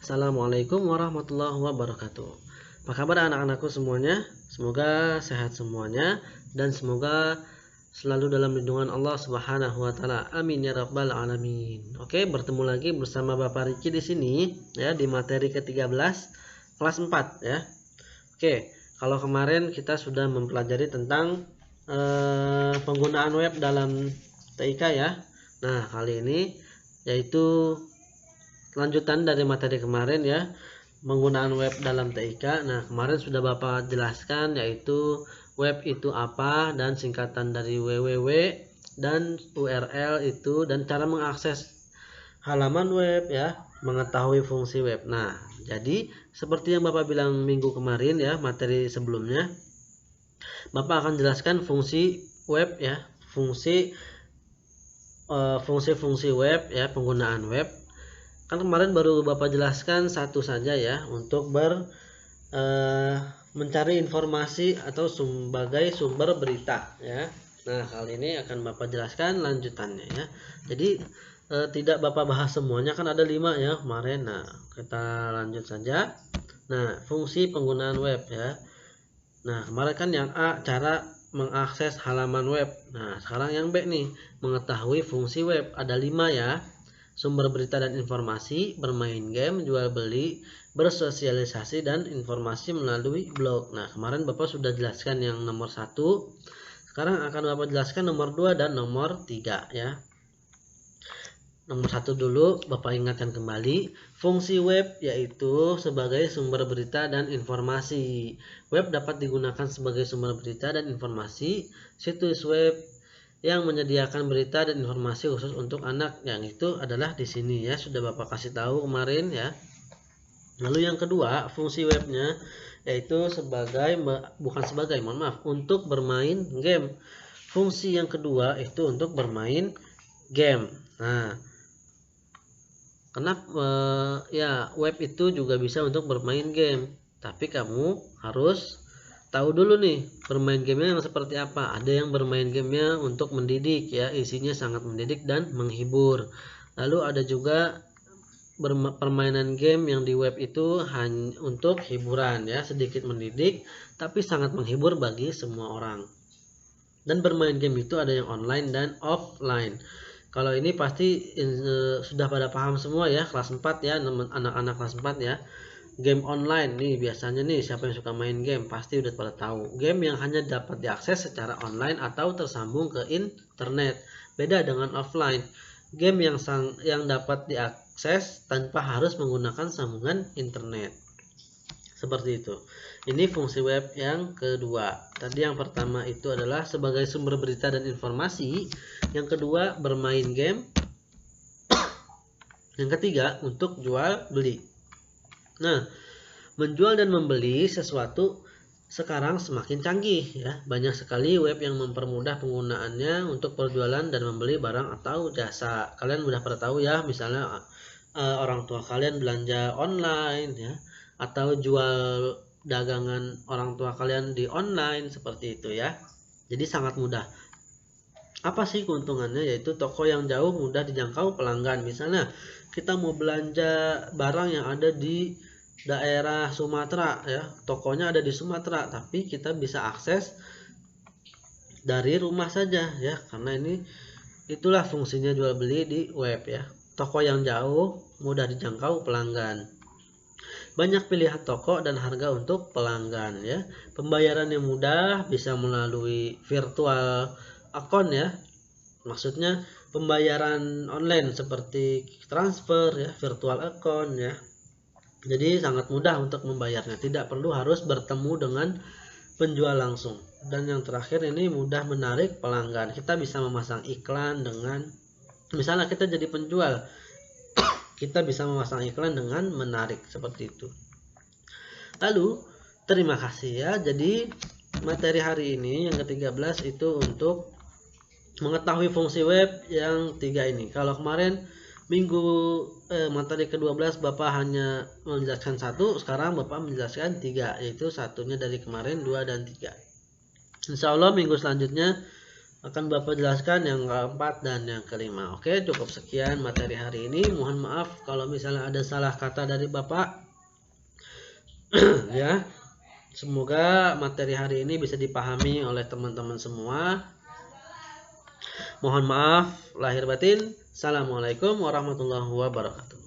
Assalamualaikum warahmatullahi wabarakatuh. Apa kabar anak-anakku semuanya? Semoga sehat semuanya dan semoga selalu dalam lindungan Allah Subhanahu wa taala. Amin ya rabbal alamin. Oke, bertemu lagi bersama Bapak Riki di sini ya di materi ke-13 kelas 4 ya. Oke, kalau kemarin kita sudah mempelajari tentang penggunaan web dalam TIK ya. Nah, kali ini yaitu lanjutan dari materi kemarin ya, penggunaan web dalam TIK. Nah, kemarin sudah Bapak jelaskan yaitu web itu apa dan singkatan dari www dan URL itu dan cara mengakses halaman web ya, mengetahui fungsi web. Nah, jadi seperti yang Bapak bilang minggu kemarin ya, materi sebelumnya, Bapak akan jelaskan fungsi web ya, fungsi web ya, penggunaan web. Kan kemarin baru Bapak jelaskan satu saja ya untuk mencari informasi atau sebagai sumber berita ya. Nah, kali ini akan Bapak jelaskan lanjutannya ya. Jadi tidak Bapak bahas semuanya, kan ada 5 ya kemarin. Nah, kita lanjut saja. Nah, fungsi penggunaan web ya. Nah, kemarin kan yang A cara mengakses halaman web. Nah, sekarang yang B nih, mengetahui fungsi web. Ada 5 ya. Sumber berita dan informasi, bermain game, jual beli, bersosialisasi, dan informasi melalui blog. Nah, kemarin Bapak sudah jelaskan yang nomor 1. Sekarang akan Bapak jelaskan nomor 2 dan nomor 3 ya. Nomor 1 dulu Bapak ingatkan kembali. Fungsi web yaitu sebagai sumber berita dan informasi. Web dapat digunakan sebagai sumber berita dan informasi. Situs web yang menyediakan berita dan informasi khusus untuk anak, yang itu adalah di sini ya, sudah Bapak kasih tahu kemarin ya. Lalu yang kedua, fungsi webnya yaitu untuk bermain game. Fungsi yang kedua itu untuk bermain game. Nah, kenapa ya, web itu juga bisa untuk bermain game, tapi kamu harus tahu dulu nih bermain gamenya yang seperti apa. Ada yang bermain gamenya untuk mendidik ya, isinya sangat mendidik dan menghibur. Lalu ada juga permainan game yang di web itu hanya untuk hiburan ya, sedikit mendidik tapi sangat menghibur bagi semua orang. Dan bermain game itu ada yang online dan offline. Kalau ini pasti sudah pada paham semua ya, kelas 4 ya, anak-anak kelas 4 ya. Game online nih biasanya nih, siapa yang suka main game pasti udah pada tahu. Game yang hanya dapat diakses secara online atau tersambung ke internet. Beda dengan offline. Game yang dapat diakses tanpa harus menggunakan sambungan internet. Seperti itu. Ini fungsi web yang kedua. Tadi yang pertama itu adalah sebagai sumber berita dan informasi. Yang kedua bermain game. Yang ketiga untuk jual beli. Nah, menjual dan membeli sesuatu sekarang semakin canggih ya. Banyak sekali web yang mempermudah penggunaannya untuk perjualan dan membeli barang atau jasa. Kalian udah pada tahu ya, misalnya orang tua kalian belanja online ya, atau jual dagangan orang tua kalian di online seperti itu ya. Jadi sangat mudah. Apa sih keuntungannya? Yaitu toko yang jauh mudah dijangkau pelanggan. Misalnya kita mau belanja barang yang ada di daerah Sumatera ya, tokonya ada di Sumatera, tapi kita bisa akses dari rumah saja ya, karena itulah fungsinya jual beli di web ya. Toko yang jauh mudah dijangkau pelanggan. Banyak pilihan toko dan harga untuk pelanggan ya. Pembayaran yang mudah bisa melalui virtual account ya. Maksudnya pembayaran online seperti transfer ya, virtual account ya. Jadi sangat mudah untuk membayarnya, tidak perlu harus bertemu dengan penjual langsung. Dan yang terakhir ini mudah menarik pelanggan. Kita bisa memasang iklan dengan, misalnya kita jadi penjual, kita bisa memasang iklan dengan menarik seperti itu. Lalu terima kasih ya. Jadi materi hari ini yang ke-13 itu untuk mengetahui fungsi web yang 3 ini. Kalau kemarin materi ke-12 Bapak hanya menjelaskan 1, sekarang Bapak menjelaskan 3, yaitu satunya dari kemarin 2 dan 3. Insya Allah minggu selanjutnya akan Bapak jelaskan yang keempat dan yang kelima. Oke, cukup sekian materi hari ini. Mohon maaf kalau misalnya ada salah kata dari Bapak. Ya, semoga materi hari ini bisa dipahami oleh teman-teman semua. Mohon maaf lahir batin. Assalamualaikum warahmatullahi wabarakatuh.